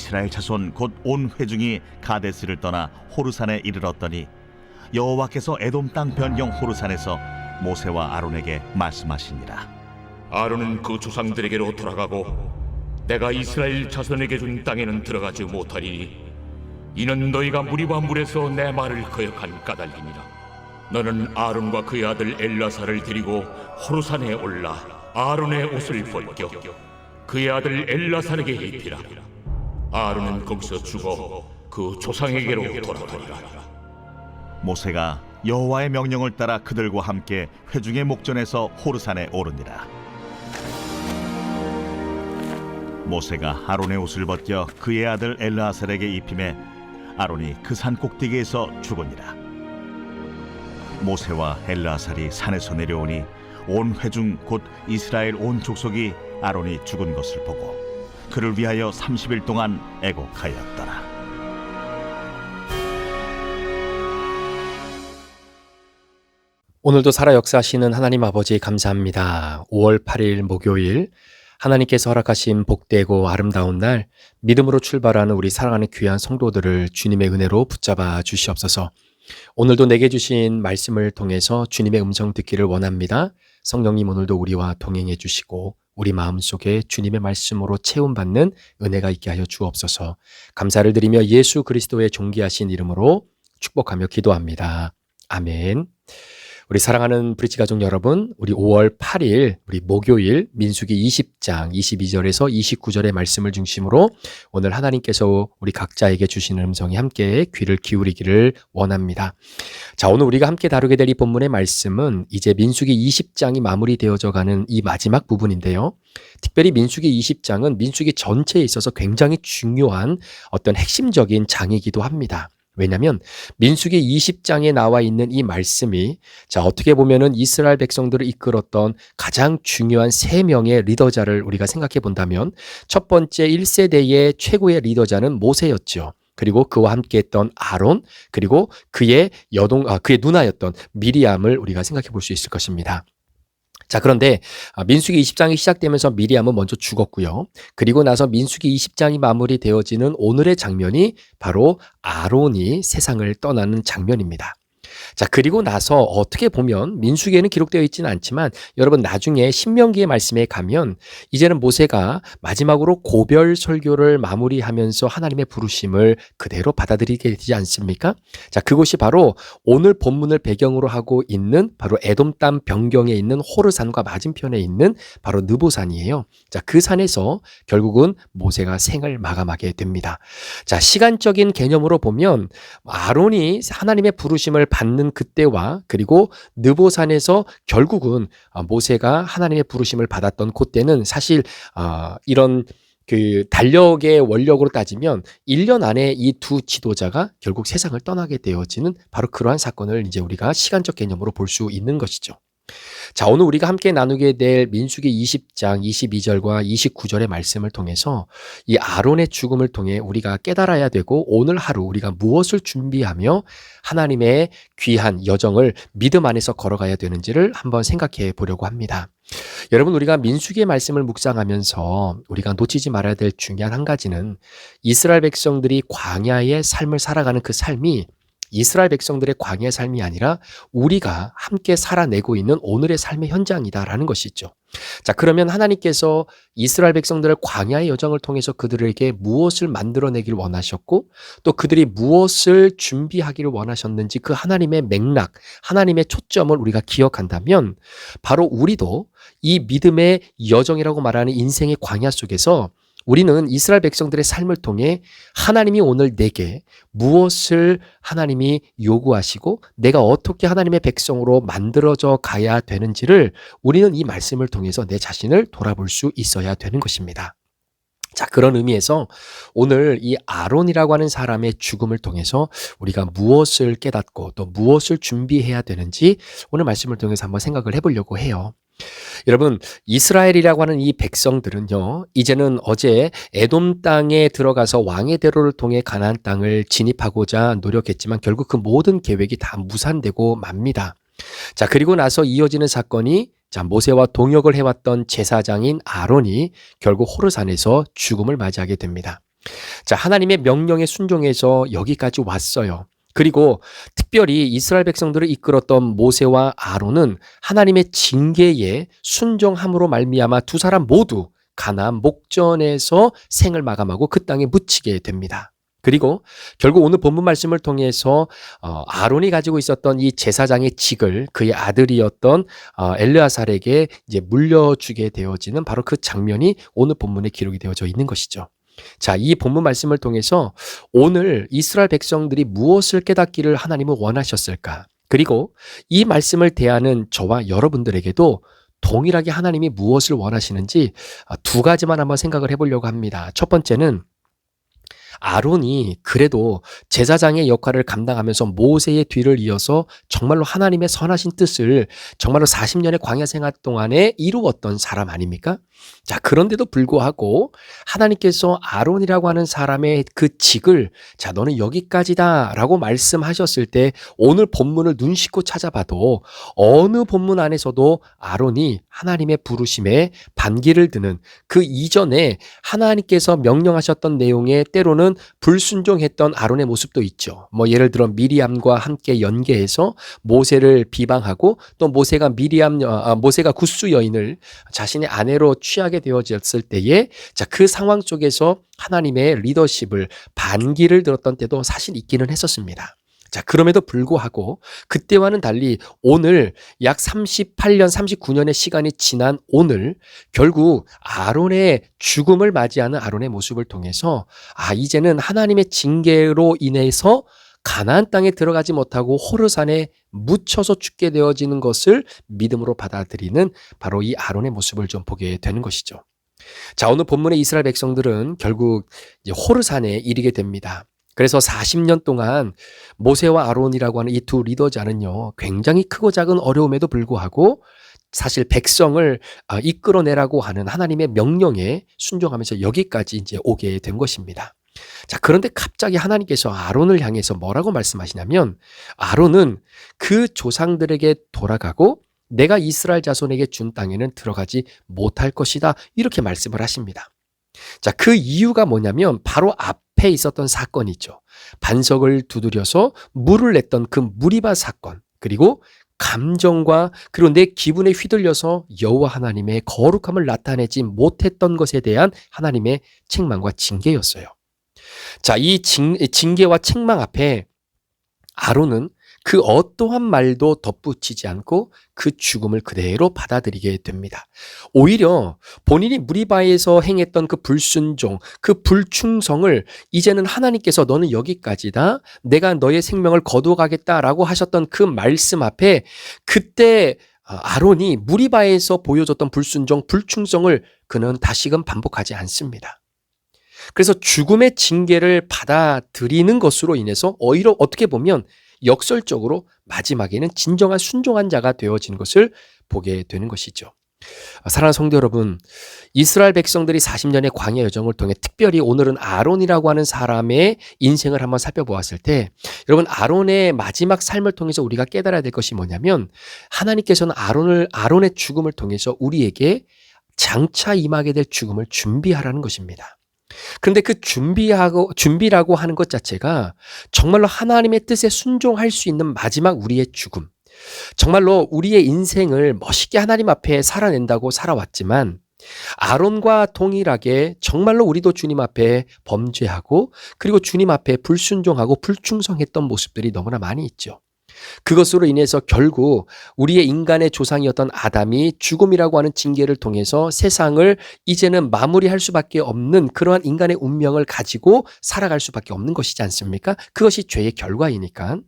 이스라엘 자손 곧 온 회중이 가데스를 떠나 호르산에 이르렀더니 여호와께서 에돔 땅 변경 호르산에서 모세와 아론에게 말씀하시니라. 아론은 그 조상들에게로 돌아가고 내가 이스라엘 자손에게 준 땅에는 들어가지 못하리니 이는 너희가 무리와 물에서 내 말을 거역한 까닭이니라. 너는 아론과 그의 아들 엘라사를 데리고 호르산에 올라 아론의 옷을 벗겨 그의 아들 엘라사에게 입히라. 아론은 거기서 죽어 그 조상에게로 돌아가리라. 모세가 여호와의 명령을 따라 그들과 함께 회중의 목전에서 호르산에 오르니라. 모세가 아론의 옷을 벗겨 그의 아들 엘르아살에게 입히매 아론이 그 산 꼭대기에서 죽으니라. 모세와 엘르아살이 산에서 내려오니 온 회중 곧 이스라엘 온 족속이 아론이 죽은 것을 보고 그를 위하여 30일 동안 애곡하였더라. 오늘도 살아 역사하시는 하나님 아버지 감사합니다. 5월 8일 목요일 하나님께서 허락하신 복되고 아름다운 날 믿음으로 출발하는 우리 사랑하는 귀한 성도들을 주님의 은혜로 붙잡아 주시옵소서. 오늘도 내게 주신 말씀을 통해서 주님의 음성 듣기를 원합니다. 성령님 오늘도 우리와 동행해 주시고 우리 마음속에 주님의 말씀으로 채움받는 은혜가 있게 하여 주옵소서. 감사를 드리며 예수 그리스도의 존귀하신 이름으로 축복하며 기도합니다. 아멘. 우리 사랑하는 브릿지 가족 여러분, 우리 5월 8일 우리 목요일 민수기 20장 22절에서 29절의 말씀을 중심으로 오늘 하나님께서 우리 각자에게 주시는 음성이 함께 귀를 기울이기를 원합니다. 자, 오늘 우리가 함께 다루게 될 이 본문의 말씀은 이제 민수기 20장이 마무리되어져 가는 이 마지막 부분인데요. 특별히 민수기 20장은 민수기 전체에 있어서 굉장히 중요한 어떤 핵심적인 장이기도 합니다. 왜냐하면 민수기 20장에 나와 있는 이 말씀이 자 어떻게 보면은 이스라엘 백성들을 이끌었던 가장 중요한 3명의 리더자를 우리가 생각해 본다면 첫 번째 1세대의 최고의 리더자는 모세였죠. 그리고 그와 함께했던 아론 그리고 그의 누나였던 미리암을 우리가 생각해 볼 수 있을 것입니다. 자, 그런데 민수기 20장이 시작되면서 미리암은 먼저 죽었고요. 그리고 나서 민수기 20장이 마무리되어지는 오늘의 장면이 바로 아론이 세상을 떠나는 장면입니다. 자, 그리고 나서 어떻게 보면 민수기에는 기록되어 있지는 않지만 여러분 나중에 신명기의 말씀에 가면 이제는 모세가 마지막으로 고별 설교를 마무리하면서 하나님의 부르심을 그대로 받아들이게 되지 않습니까? 자, 그곳이 바로 오늘 본문을 배경으로 하고 있는 바로 에돔 땅 변경에 있는 호르산과 맞은편에 있는 바로 느보산이에요. 자, 그 산에서 결국은 모세가 생을 마감하게 됩니다. 자, 시간적인 개념으로 보면 아론이 하나님의 부르심을 받는 그때와 그리고 느보산에서 결국은 모세가 하나님의 부르심을 받았던 그때는 사실 이런 그 달력의 원력으로 따지면 1년 안에 이 두 지도자가 결국 세상을 떠나게 되어지는 바로 그러한 사건을 이제 우리가 시간적 개념으로 볼 수 있는 것이죠. 자, 오늘 우리가 함께 나누게 될 민수기 20장 22절과 29절의 말씀을 통해서 이 아론의 죽음을 통해 우리가 깨달아야 되고 오늘 하루 우리가 무엇을 준비하며 하나님의 귀한 여정을 믿음 안에서 걸어가야 되는지를 한번 생각해 보려고 합니다. 여러분, 우리가 민수기의 말씀을 묵상하면서 우리가 놓치지 말아야 될 중요한 한 가지는 이스라엘 백성들이 광야의 삶을 살아가는 그 삶이 이스라엘 백성들의 광야의 삶이 아니라 우리가 함께 살아내고 있는 오늘의 삶의 현장이다라는 것이죠. 자, 그러면 하나님께서 이스라엘 백성들을 광야의 여정을 통해서 그들에게 무엇을 만들어내길 원하셨고 또 그들이 무엇을 준비하기를 원하셨는지 그 하나님의 맥락, 하나님의 초점을 우리가 기억한다면 바로 우리도 이 믿음의 여정이라고 말하는 인생의 광야 속에서 우리는 이스라엘 백성들의 삶을 통해 하나님이 오늘 내게 무엇을 하나님이 요구하시고 내가 어떻게 하나님의 백성으로 만들어져 가야 되는지를 우리는 이 말씀을 통해서 내 자신을 돌아볼 수 있어야 되는 것입니다. 자, 그런 의미에서 오늘 이 아론이라고 하는 사람의 죽음을 통해서 우리가 무엇을 깨닫고 또 무엇을 준비해야 되는지 오늘 말씀을 통해서 한번 생각을 해보려고 해요. 여러분, 이스라엘이라고 하는 이 백성들은요, 이제는 어제 에돔 땅에 들어가서 왕의 대로를 통해 가나안 땅을 진입하고자 노력했지만 결국 그 모든 계획이 다 무산되고 맙니다. 자, 그리고 나서 이어지는 사건이 자, 모세와 동역을 해왔던 제사장인 아론이 결국 호르산에서 죽음을 맞이하게 됩니다. 자, 하나님의 명령에 순종해서 여기까지 왔어요. 그리고 특별히 이스라엘 백성들을 이끌었던 모세와 아론은 하나님의 징계에 순종함으로 말미암아 두 사람 모두 가나안 목전에서 생을 마감하고 그 땅에 묻히게 됩니다. 그리고 결국 오늘 본문 말씀을 통해서 아론이 가지고 있었던 이 제사장의 직을 그의 아들이었던 엘르아살에게 이제 물려주게 되어지는 바로 그 장면이 오늘 본문에 기록이 되어져 있는 것이죠. 자, 이 본문 말씀을 통해서 오늘 이스라엘 백성들이 무엇을 깨닫기를 하나님은 원하셨을까? 그리고 이 말씀을 대하는 저와 여러분들에게도 동일하게 하나님이 무엇을 원하시는지 두 가지만 한번 생각을 해보려고 합니다. 첫 번째는 아론이 그래도 제사장의 역할을 감당하면서 모세의 뒤를 이어서 정말로 하나님의 선하신 뜻을 정말로 40년의 광야 생활 동안에 이루었던 사람 아닙니까? 자, 그런데도 불구하고 하나님께서 아론이라고 하는 사람의 그 직을 자, 너는 여기까지다 라고 말씀하셨을 때 오늘 본문을 눈 씻고 찾아봐도 어느 본문 안에서도 아론이 하나님의 부르심에 반기를 드는 그 이전에 하나님께서 명령하셨던 내용에 때로는 불순종했던 아론의 모습도 있죠. 뭐 예를 들어 미리암과 함께 연계해서 모세를 비방하고 또 모세가 모세가 굿수 여인을 자신의 아내로 취하게 되어졌을 때에 자, 그 상황 속에서 하나님의 리더십을 반기를 들었던 때도 사실 있기는 했었습니다. 자, 그럼에도 불구하고 그때와는 달리 오늘 약 38년, 39년의 시간이 지난 오늘 결국 아론의 죽음을 맞이하는 아론의 모습을 통해서 이제는 하나님의 징계로 인해서 가나안 땅에 들어가지 못하고 호르산에 묻혀서 죽게 되어지는 것을 믿음으로 받아들이는 바로 이 아론의 모습을 좀 보게 되는 것이죠. 자, 오늘 본문의 이스라엘 백성들은 결국 이제 호르산에 이르게 됩니다. 그래서 40년 동안 모세와 아론이라고 하는 이 두 리더자는요, 굉장히 크고 작은 어려움에도 불구하고 사실 백성을 이끌어내라고 하는 하나님의 명령에 순종하면서 여기까지 이제 오게 된 것입니다. 자, 그런데 갑자기 하나님께서 아론을 향해서 뭐라고 말씀하시냐면 아론은 그 조상들에게 돌아가고 내가 이스라엘 자손에게 준 땅에는 들어가지 못할 것이다. 이렇게 말씀을 하십니다. 자, 그 이유가 뭐냐면 바로 앞에 있었던 사건이죠. 반석을 두드려서 물을 냈던 그 무리바 사건, 그리고 감정과 그리고 내 기분에 휘둘려서 여호와 하나님의 거룩함을 나타내지 못했던 것에 대한 하나님의 책망과 징계였어요. 자, 이 징계와 책망 앞에 아론은 그 어떠한 말도 덧붙이지 않고 그 죽음을 그대로 받아들이게 됩니다. 오히려 본인이 무리바에서 행했던 그 불순종, 그 불충성을 이제는 하나님께서 너는 여기까지다. 내가 너의 생명을 거두어가겠다라고 하셨던 그 말씀 앞에 그때 아론이 무리바에서 보여줬던 불순종, 불충성을 그는 다시금 반복하지 않습니다. 그래서 죽음의 징계를 받아들이는 것으로 인해서 오히려 어떻게 보면 역설적으로 마지막에는 진정한 순종한 자가 되어진 것을 보게 되는 것이죠. 사랑하는 성도 여러분, 이스라엘 백성들이 40년의 광야 여정을 통해 특별히 오늘은 아론이라고 하는 사람의 인생을 한번 살펴보았을 때 여러분 아론의 마지막 삶을 통해서 우리가 깨달아야 될 것이 뭐냐면 하나님께서는 아론의 죽음을 통해서 우리에게 장차 임하게 될 죽음을 준비하라는 것입니다. 그런데 그 준비라고 하는 것 자체가 정말로 하나님의 뜻에 순종할 수 있는 마지막 우리의 죽음. 정말로 우리의 인생을 멋있게 하나님 앞에 살아낸다고 살아왔지만 아론과 동일하게 정말로 우리도 주님 앞에 범죄하고 그리고 주님 앞에 불순종하고 불충성했던 모습들이 너무나 많이 있죠. 그것으로 인해서 결국 우리의 인간의 조상이었던 아담이 죽음이라고 하는 징계를 통해서 세상을 이제는 마무리할 수밖에 없는 그러한 인간의 운명을 가지고 살아갈 수밖에 없는 것이지 않습니까? 그것이 죄의 결과이니까.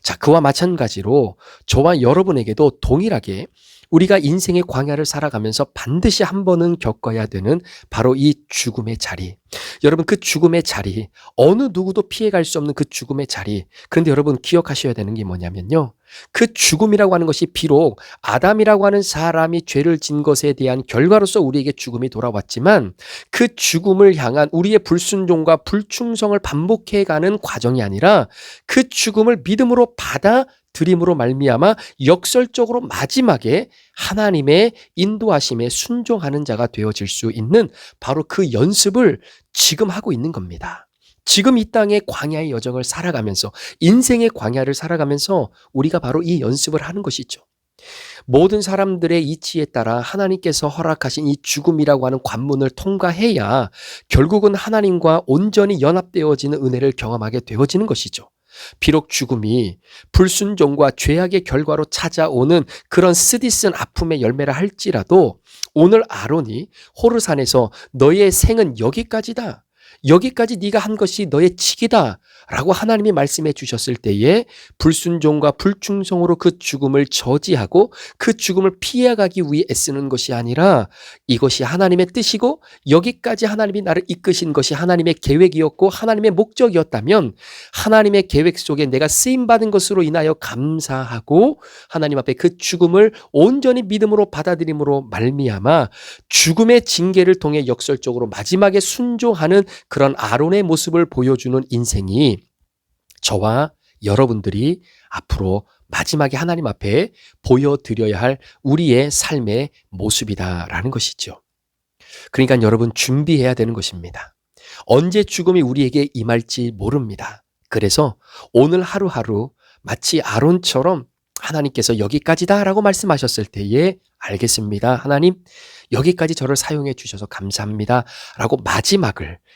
자, 그와 마찬가지로 저와 여러분에게도 동일하게 우리가 인생의 광야를 살아가면서 반드시 한 번은 겪어야 되는 바로 이 죽음의 자리. 여러분 그 죽음의 자리, 어느 누구도 피해갈 수 없는 그 죽음의 자리. 그런데 여러분 기억하셔야 되는 게 뭐냐면요. 그 죽음이라고 하는 것이 비록 아담이라고 하는 사람이 죄를 진 것에 대한 결과로서 우리에게 죽음이 돌아왔지만 그 죽음을 향한 우리의 불순종과 불충성을 반복해가는 과정이 아니라 그 죽음을 믿음으로 드림으로 말미암아 역설적으로 마지막에 하나님의 인도하심에 순종하는 자가 되어질 수 있는 바로 그 연습을 지금 하고 있는 겁니다. 지금 이 땅의 광야의 여정을 살아가면서, 인생의 광야를 살아가면서 우리가 바로 이 연습을 하는 것이죠. 모든 사람들의 이치에 따라 하나님께서 허락하신 이 죽음이라고 하는 관문을 통과해야 결국은 하나님과 온전히 연합되어지는 은혜를 경험하게 되어지는 것이죠. 비록 죽음이 불순종과 죄악의 결과로 찾아오는 그런 쓰디쓴 아픔의 열매라 할지라도, 오늘 아론이 호르산에서 너의 생은 여기까지다, 여기까지 네가 한 것이 너의 직이다 라고 하나님이 말씀해 주셨을 때에 불순종과 불충성으로 그 죽음을 저지하고 그 죽음을 피해가기 위해 애쓰는 것이 아니라, 이것이 하나님의 뜻이고 여기까지 하나님이 나를 이끄신 것이 하나님의 계획이었고 하나님의 목적이었다면, 하나님의 계획 속에 내가 쓰임받은 것으로 인하여 감사하고 하나님 앞에 그 죽음을 온전히 믿음으로 받아들임으로 말미암아 죽음의 징계를 통해 역설적으로 마지막에 순종하는 그런 아론의 모습을 보여주는 인생이 저와 여러분들이 앞으로 마지막에 하나님 앞에 보여드려야 할 우리의 삶의 모습이다라는 것이죠. 그러니까 여러분, 준비해야 되는 것입니다. 언제 죽음이 우리에게 임할지 모릅니다. 그래서 오늘 하루하루 마치 아론처럼 하나님께서 여기까지다라고 말씀하셨을 때에, 알겠습니다, 하나님 여기까지 저를 사용해 주셔서 감사합니다 라고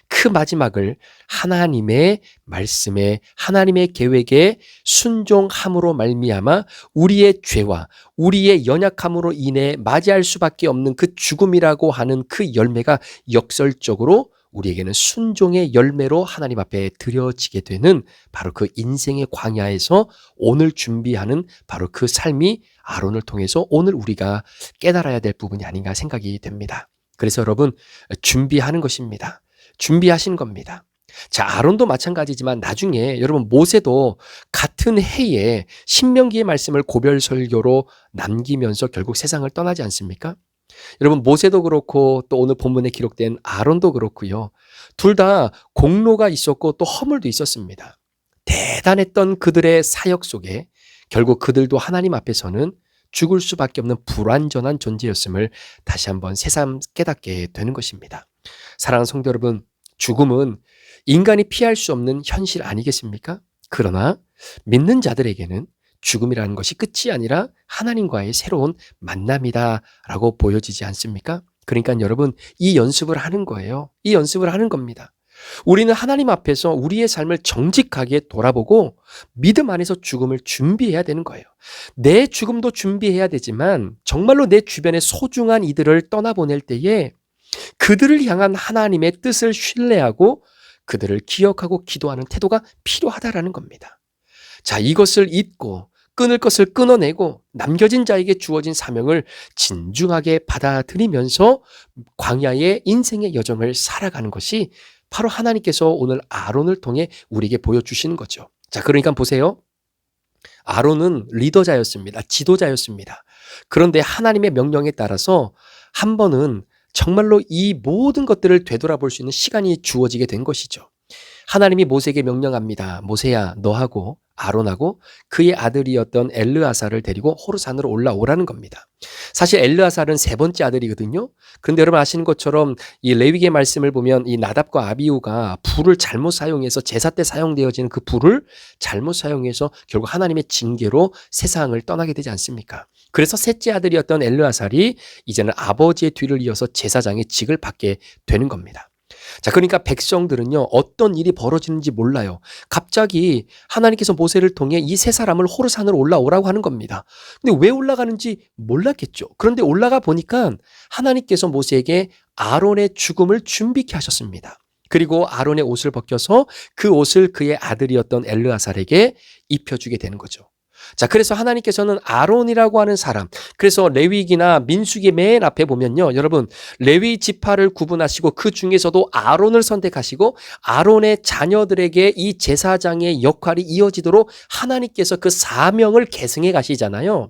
그 마지막을 하나님의 말씀에, 하나님의 계획에 순종함으로 말미암아 우리의 죄와 우리의 연약함으로 인해 맞이할 수밖에 없는 그 죽음이라고 하는 그 열매가 역설적으로 우리에게는 순종의 열매로 하나님 앞에 드려지게 되는 바로 그 인생의 광야에서 오늘 준비하는 바로 그 삶이 아론을 통해서 오늘 우리가 깨달아야 될 부분이 아닌가 생각이 됩니다. 그래서 여러분, 준비하는 것입니다. 준비하신 겁니다. 자, 아론도 마찬가지지만 나중에 여러분, 모세도 같은 해에 신명기의 말씀을 고별 설교로 남기면서 결국 세상을 떠나지 않습니까? 여러분, 모세도 그렇고 또 오늘 본문에 기록된 아론도 그렇고요. 둘 다 공로가 있었고 또 허물도 있었습니다. 대단했던 그들의 사역 속에 결국 그들도 하나님 앞에서는 죽을 수밖에 없는 불완전한 존재였음을 다시 한번 새삼 깨닫게 되는 것입니다. 사랑하는 성도 여러분, 죽음은 인간이 피할 수 없는 현실 아니겠습니까? 그러나 믿는 자들에게는 죽음이라는 것이 끝이 아니라 하나님과의 새로운 만남이다라고 보여지지 않습니까? 그러니까 여러분, 이 연습을 하는 거예요. 이 연습을 하는 겁니다. 우리는 하나님 앞에서 우리의 삶을 정직하게 돌아보고 믿음 안에서 죽음을 준비해야 되는 거예요. 내 죽음도 준비해야 되지만 정말로 내 주변의 소중한 이들을 떠나보낼 때에 그들을 향한 하나님의 뜻을 신뢰하고 그들을 기억하고 기도하는 태도가 필요하다라는 겁니다. 자, 이것을 잊고 끊을 것을 끊어내고 남겨진 자에게 주어진 사명을 진중하게 받아들이면서 광야의 인생의 여정을 살아가는 것이 바로 하나님께서 오늘 아론을 통해 우리에게 보여주시는 거죠. 자, 그러니까 보세요. 아론은 리더자였습니다. 지도자였습니다. 그런데 하나님의 명령에 따라서 한 번은 정말로 이 모든 것들을 되돌아볼 수 있는 시간이 주어지게 된 것이죠. 하나님이 모세에게 명령합니다. 모세야, 너하고 아론하고 그의 아들이었던 엘르아사를 데리고 호르산으로 올라오라는 겁니다. 사실 엘르아사는 세 번째 아들이거든요. 그런데 여러분 아시는 것처럼 이 레위기의 말씀을 보면 이 나답과 아비후가 불을 잘못 사용해서 제사 때 사용되어지는 그 불을 잘못 사용해서 결국 하나님의 징계로 세상을 떠나게 되지 않습니까? 그래서 셋째 아들이었던 엘르아살이 이제는 아버지의 뒤를 이어서 제사장의 직을 받게 되는 겁니다. 자, 그러니까 백성들은요, 어떤 일이 벌어지는지 몰라요. 갑자기 하나님께서 모세를 통해 이 세 사람을 호르산으로 올라오라고 하는 겁니다. 근데 왜 올라가는지 몰랐겠죠. 그런데 올라가 보니까 하나님께서 모세에게 아론의 죽음을 준비케 하셨습니다. 그리고 아론의 옷을 벗겨서 그 옷을 그의 아들이었던 엘르아살에게 입혀주게 되는 거죠. 자, 그래서 하나님께서는 아론이라고 하는 사람, 그래서 레위기나 민수기 맨 앞에 보면요, 여러분 레위 지파를 구분하시고 그 중에서도 아론을 선택하시고 아론의 자녀들에게 이 제사장의 역할이 이어지도록 하나님께서 그 사명을 계승해 가시잖아요.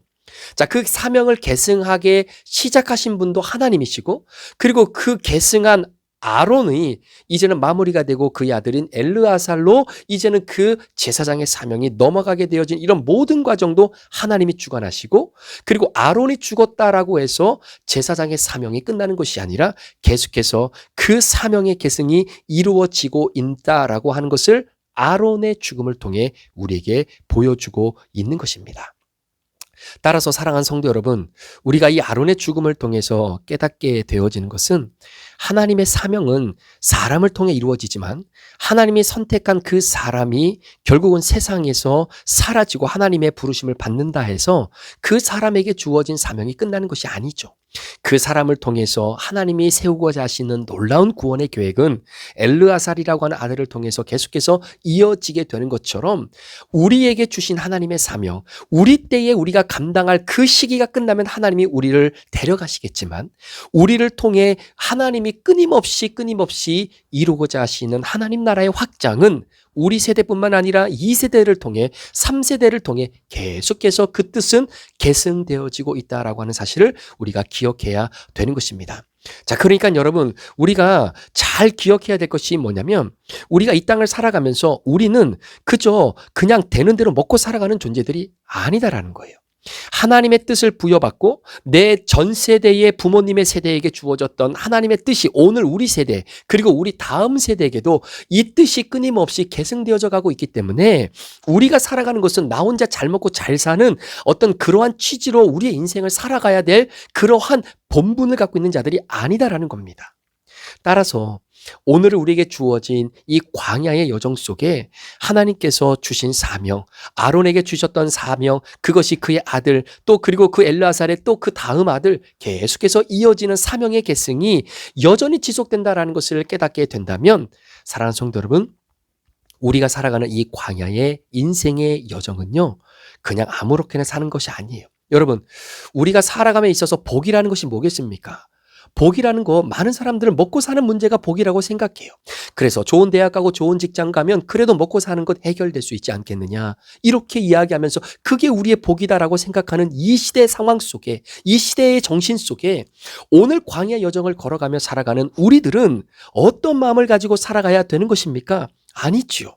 자, 그 사명을 계승하게 시작하신 분도 하나님이시고, 그리고 그 계승한 아론이 이제는 마무리가 되고 그의 아들인 엘르아살로 이제는 그 제사장의 사명이 넘어가게 되어진 이런 모든 과정도 하나님이 주관하시고, 그리고 아론이 죽었다라고 해서 제사장의 사명이 끝나는 것이 아니라 계속해서 그 사명의 계승이 이루어지고 있다라고 하는 것을 아론의 죽음을 통해 우리에게 보여주고 있는 것입니다. 따라서 사랑하는 성도 여러분, 우리가 이 아론의 죽음을 통해서 깨닫게 되어지는 것은 하나님의 사명은 사람을 통해 이루어지지만 하나님이 선택한 그 사람이 결국은 세상에서 사라지고 하나님의 부르심을 받는다 해서 그 사람에게 주어진 사명이 끝나는 것이 아니죠. 그 사람을 통해서 하나님이 세우고자 하시는 놀라운 구원의 계획은 엘르아살이라고 하는 아들을 통해서 계속해서 이어지게 되는 것처럼 우리에게 주신 하나님의 사명, 우리 때에 우리가 감당할 그 시기가 끝나면 하나님이 우리를 데려가시겠지만 우리를 통해 하나님이 끊임없이 이루고자 하시는 하나님 나라의 확장은 우리 세대뿐만 아니라 2세대를 통해 3세대를 통해 계속해서 그 뜻은 계승되어지고 있다라고 하는 사실을 우리가 기억해야 되는 것입니다. 자, 그러니까 여러분, 우리가 잘 기억해야 될 것이 뭐냐면 우리가 이 땅을 살아가면서 우리는 그저 그냥 되는 대로 먹고 살아가는 존재들이 아니다라는 거예요. 하나님의 뜻을 부여받고 내 전 세대의 부모님의 세대에게 주어졌던 하나님의 뜻이 오늘 우리 세대 그리고 우리 다음 세대에게도 이 뜻이 끊임없이 계승되어져 가고 있기 때문에 우리가 살아가는 것은 나 혼자 잘 먹고 잘 사는 어떤 그러한 취지로 우리의 인생을 살아가야 될 그러한 본분을 갖고 있는 자들이 아니다라는 겁니다. 따라서 오늘 우리에게 주어진 이 광야의 여정 속에 하나님께서 주신 사명, 아론에게 주셨던 사명, 그것이 그의 아들, 또 그리고 그 엘르아살의 또 그 다음 아들, 계속해서 이어지는 사명의 계승이 여전히 지속된다라는 것을 깨닫게 된다면 사랑하는 성도 여러분, 우리가 살아가는 이 광야의 인생의 여정은요, 그냥 아무렇게나 사는 것이 아니에요. 여러분, 우리가 살아감에 있어서 복이라는 것이 뭐겠습니까? 복이라는 거 많은 사람들은 먹고 사는 문제가 복이라고 생각해요. 그래서 좋은 대학 가고 좋은 직장 가면 그래도 먹고 사는 것 해결될 수 있지 않겠느냐, 이렇게 이야기하면서 그게 우리의 복이다라고 생각하는 이 시대의 상황 속에, 이 시대의 정신 속에 오늘 광야 여정을 걸어가며 살아가는 우리들은 어떤 마음을 가지고 살아가야 되는 것입니까? 아니죠.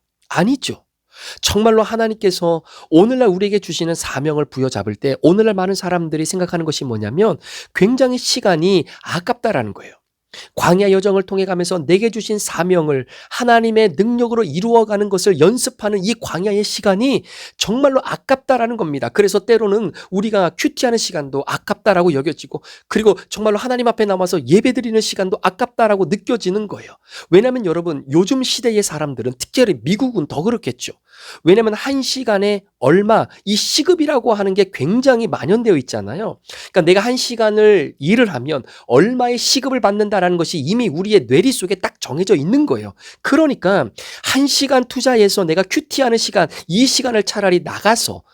정말로 하나님께서 오늘날 우리에게 주시는 사명을 부여잡을 때 오늘날 많은 사람들이 생각하는 것이 뭐냐면 굉장히 시간이 아깝다라는 거예요. 광야 여정을 통해 가면서 내게 주신 사명을 하나님의 능력으로 이루어가는 것을 연습하는 이 광야의 시간이 정말로 아깝다라는 겁니다. 그래서 때로는 우리가 큐티하는 시간도 아깝다라고 여겨지고, 그리고 정말로 하나님 앞에 남아서 예배드리는 시간도 아깝다라고 느껴지는 거예요. 왜냐하면 여러분, 요즘 시대의 사람들은, 특별히 미국은 더 그렇겠죠. 왜냐하면 한 시간에 얼마, 이 시급이라고 하는 게 굉장히 만연되어 있잖아요. 그러니까 내가 한 시간을 일을 하면 얼마의 시급을 받는다라는 것이 이미 우리의 뇌리 속에 딱 정해져 있는 거예요. 그러니까 한 시간 투자해서 내가 큐티하는 시간, 이 시간을 차라리 나가서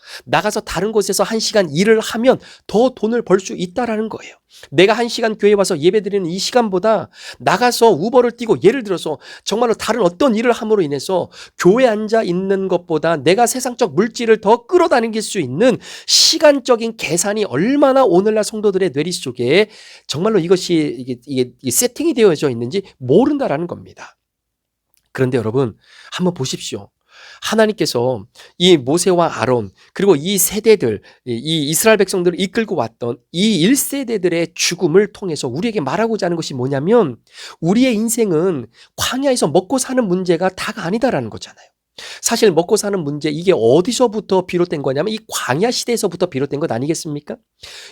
다른 곳에서 한 시간 일을 하면 더 돈을 벌 수 있다라는 거예요. 내가 한 시간 교회 와서 예배드리는 이 시간보다 나가서 우버를 뛰고, 예를 들어서 정말로 다른 어떤 일을 함으로 인해서 교회에 앉아 있는 것보다 내가 세상적 물질을 더 끌어다닐 수 있는 시간적인 계산이 얼마나 오늘날 성도들의 뇌리 속에 정말로 이것이 이게 세팅이 되어져 있는지 모른다라는 겁니다. 그런데 여러분, 한번 보십시오. 하나님께서 이 모세와 아론, 그리고 이 세대들, 이 이스라엘 백성들을 이끌고 왔던 이 1세대들의 죽음을 통해서 우리에게 말하고자 하는 것이 뭐냐면 우리의 인생은 광야에서 먹고 사는 문제가 다가 아니다라는 거잖아요. 사실 먹고 사는 문제, 이게 어디서부터 비롯된 거냐면 이 광야 시대에서부터 비롯된 것 아니겠습니까?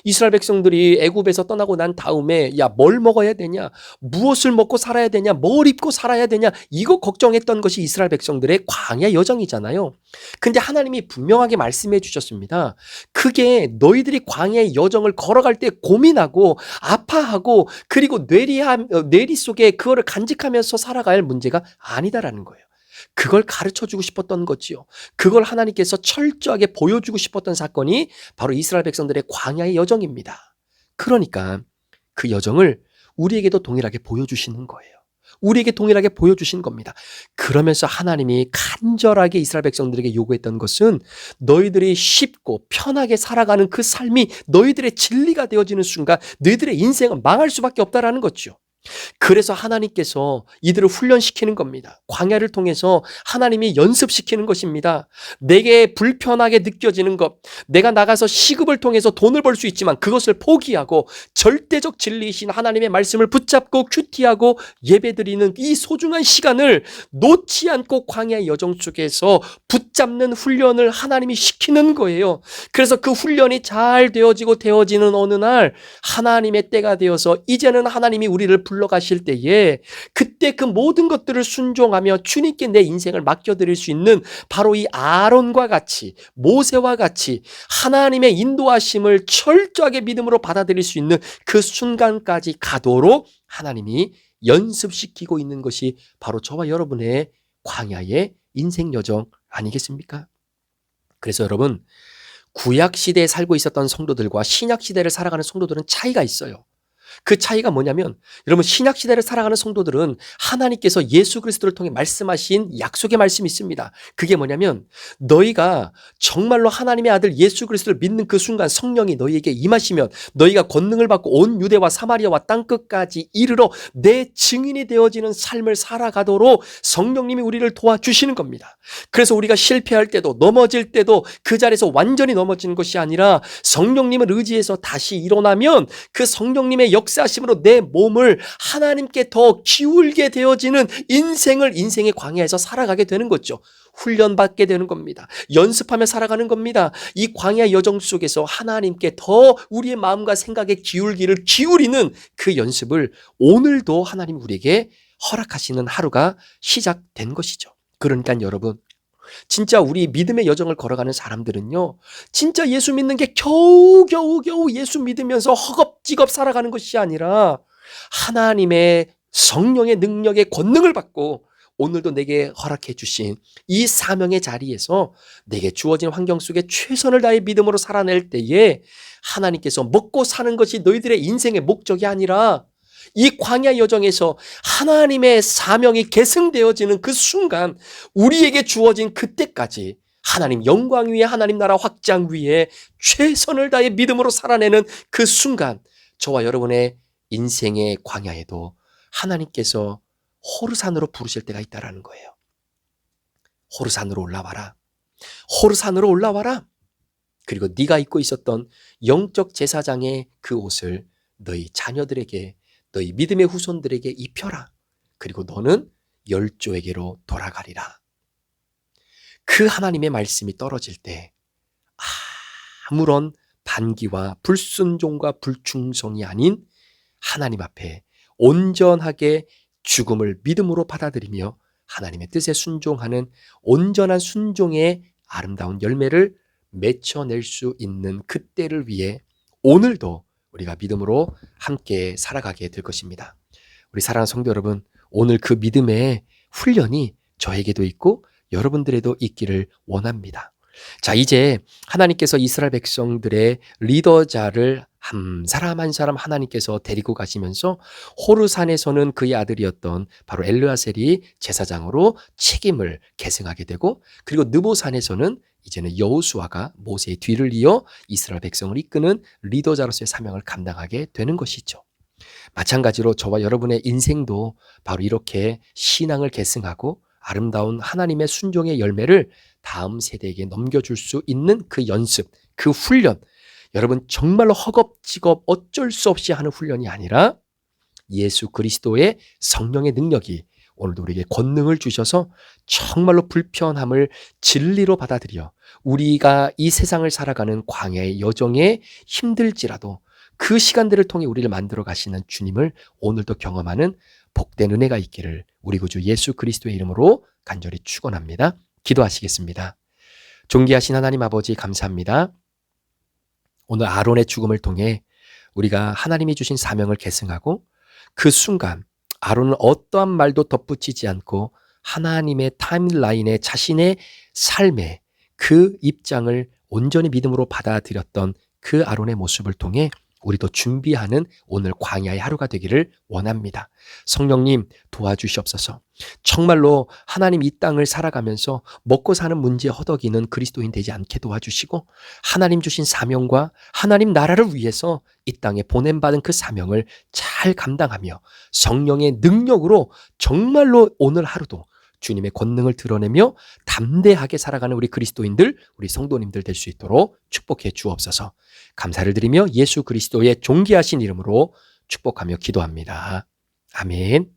이스라엘 백성들이 애굽에서 떠나고 난 다음에 뭘 먹어야 되냐, 무엇을 먹고 살아야 되냐, 뭘 입고 살아야 되냐, 이거 걱정했던 것이 이스라엘 백성들의 광야 여정이잖아요. 근데 하나님이 분명하게 말씀해 주셨습니다. 그게 너희들이 광야의 여정을 걸어갈 때 고민하고 아파하고 그리고 뇌리 속에 그거를 간직하면서 살아갈 문제가 아니다라는 거예요. 그걸 가르쳐주고 싶었던 거지요. 그걸 하나님께서 철저하게 보여주고 싶었던 사건이 바로 이스라엘 백성들의 광야의 여정입니다. 그러니까 그 여정을 우리에게도 동일하게 보여주시는 거예요. 우리에게 동일하게 보여주신 겁니다. 그러면서 하나님이 간절하게 이스라엘 백성들에게 요구했던 것은 너희들이 쉽고 편하게 살아가는 그 삶이 너희들의 진리가 되어지는 순간 너희들의 인생은 망할 수밖에 없다라는 거죠. 그래서 하나님께서 이들을 훈련시키는 겁니다. 광야를 통해서 하나님이 연습시키는 것입니다. 내게 불편하게 느껴지는 것, 내가 나가서 시급을 통해서 돈을 벌 수 있지만 그것을 포기하고 절대적 진리이신 하나님의 말씀을 붙잡고 큐티하고 예배드리는 이 소중한 시간을 놓지 않고 광야의 여정 속에서 붙잡는 훈련을 하나님이 시키는 거예요. 그래서 그 훈련이 잘 되어지는 어느 날 하나님의 때가 되어서 이제는 하나님이 우리를 불러가실 때에 그때 그 모든 것들을 순종하며 주님께 내 인생을 맡겨드릴 수 있는 바로 이 아론과 같이 모세와 같이 하나님의 인도하심을 철저하게 믿음으로 받아들일 수 있는 그 순간까지 가도록 하나님이 연습시키고 있는 것이 바로 저와 여러분의 광야의 인생 여정 아니겠습니까? 그래서 여러분, 구약시대에 살고 있었던 성도들과 신약시대를 살아가는 성도들은 차이가 있어요. 그 차이가 뭐냐면 여러분, 신약시대를 살아가는 성도들은 하나님께서 예수 그리스도를 통해 말씀하신 약속의 말씀이 있습니다. 그게 뭐냐면 너희가 정말로 하나님의 아들 예수 그리스도를 믿는 그 순간 성령이 너희에게 임하시면 너희가 권능을 받고 온 유대와 사마리아와 땅끝까지 이르러 내 증인이 되어지는 삶을 살아가도록 성령님이 우리를 도와주시는 겁니다. 그래서 우리가 실패할 때도 넘어질 때도 그 자리에서 완전히 넘어지는 것이 아니라 성령님을 의지해서 다시 일어나면 그 성령님의 역사하심으로 내 몸을 하나님께 더 기울게 되어지는 인생의 광야에서 살아가게 되는 거죠. 훈련받게 되는 겁니다. 연습하며 살아가는 겁니다. 이 광야 여정 속에서 하나님께 더 우리의 마음과 생각의 기울이는 그 연습을 오늘도 하나님 우리에게 허락하시는 하루가 시작된 것이죠. 그러니까 여러분, 진짜 우리 믿음의 여정을 걸어가는 사람들은요, 진짜 예수 믿는 게 겨우 예수 믿으면서 허겁지겁 살아가는 것이 아니라 하나님의 성령의 능력의 권능을 받고 오늘도 내게 허락해 주신 이 사명의 자리에서 내게 주어진 환경 속에 최선을 다해 믿음으로 살아낼 때에 하나님께서 먹고 사는 것이 너희들의 인생의 목적이 아니라 이 광야 여정에서 하나님의 사명이 계승되어지는 그 순간, 우리에게 주어진 그때까지 하나님 영광 위에 하나님 나라 확장 위에 최선을 다해 믿음으로 살아내는 그 순간, 저와 여러분의 인생의 광야에도 하나님께서 호르산으로 부르실 때가 있다라는 거예요. 호르산으로 올라와라. 호르산으로 올라와라. 그리고 네가 입고 있었던 영적 제사장의 그 옷을 너희 자녀들에게, 너희 믿음의 후손들에게 입혀라. 그리고 너는 열조에게로 돌아가리라. 그 하나님의 말씀이 떨어질 때 아무런 반기와 불순종과 불충성이 아닌 하나님 앞에 온전하게 죽음을 믿음으로 받아들이며 하나님의 뜻에 순종하는 온전한 순종의 아름다운 열매를 맺어낼 수 있는 그때를 위해 오늘도 우리가 믿음으로 함께 살아가게 될 것입니다. 우리 사랑하는 성도 여러분, 오늘 그 믿음의 훈련이 저에게도 있고 여러분들에도 있기를 원합니다. 자, 이제 하나님께서 이스라엘 백성들의 리더자를 한 사람 한 사람 하나님께서 데리고 가시면서 호르산에서는 그의 아들이었던 바로 엘르아셀이 제사장으로 책임을 계승하게 되고, 그리고 느보산에서는 이제는 여호수아가 모세의 뒤를 이어 이스라엘 백성을 이끄는 리더자로서의 사명을 감당하게 되는 것이죠. 마찬가지로 저와 여러분의 인생도 바로 이렇게 신앙을 계승하고 아름다운 하나님의 순종의 열매를 다음 세대에게 넘겨줄 수 있는 그 연습, 그 훈련, 여러분 정말로 허겁지겁 어쩔 수 없이 하는 훈련이 아니라 예수 그리스도의 성령의 능력이 오늘도 우리에게 권능을 주셔서 정말로 불편함을 진리로 받아들여 우리가 이 세상을 살아가는 광야의 여정에 힘들지라도 그 시간들을 통해 우리를 만들어 가시는 주님을 오늘도 경험하는 복된 은혜가 있기를 우리 구주 예수 그리스도의 이름으로 간절히 축원합니다. 기도하시겠습니다. 존귀하신 하나님 아버지, 감사합니다. 오늘 아론의 죽음을 통해 우리가 하나님이 주신 사명을 계승하고 그 순간 아론은 어떠한 말도 덧붙이지 않고 하나님의 타임라인에 자신의 삶의 그 입장을 온전히 믿음으로 받아들였던 그 아론의 모습을 통해 우리도 준비하는 오늘 광야의 하루가 되기를 원합니다. 성령님 도와주시옵소서. 정말로 하나님 이 땅을 살아가면서 먹고 사는 문제에 허덕이는 그리스도인 되지 않게 도와주시고 하나님 주신 사명과 하나님 나라를 위해서 이 땅에 보냄받은 그 사명을 잘 잘 감당하며 성령의 능력으로 정말로 오늘 하루도 주님의 권능을 드러내며 담대하게 살아가는 우리 그리스도인들, 우리 성도님들 될 수 있도록 축복해 주옵소서. 감사를 드리며 예수 그리스도의 존귀하신 이름으로 축복하며 기도합니다. 아멘.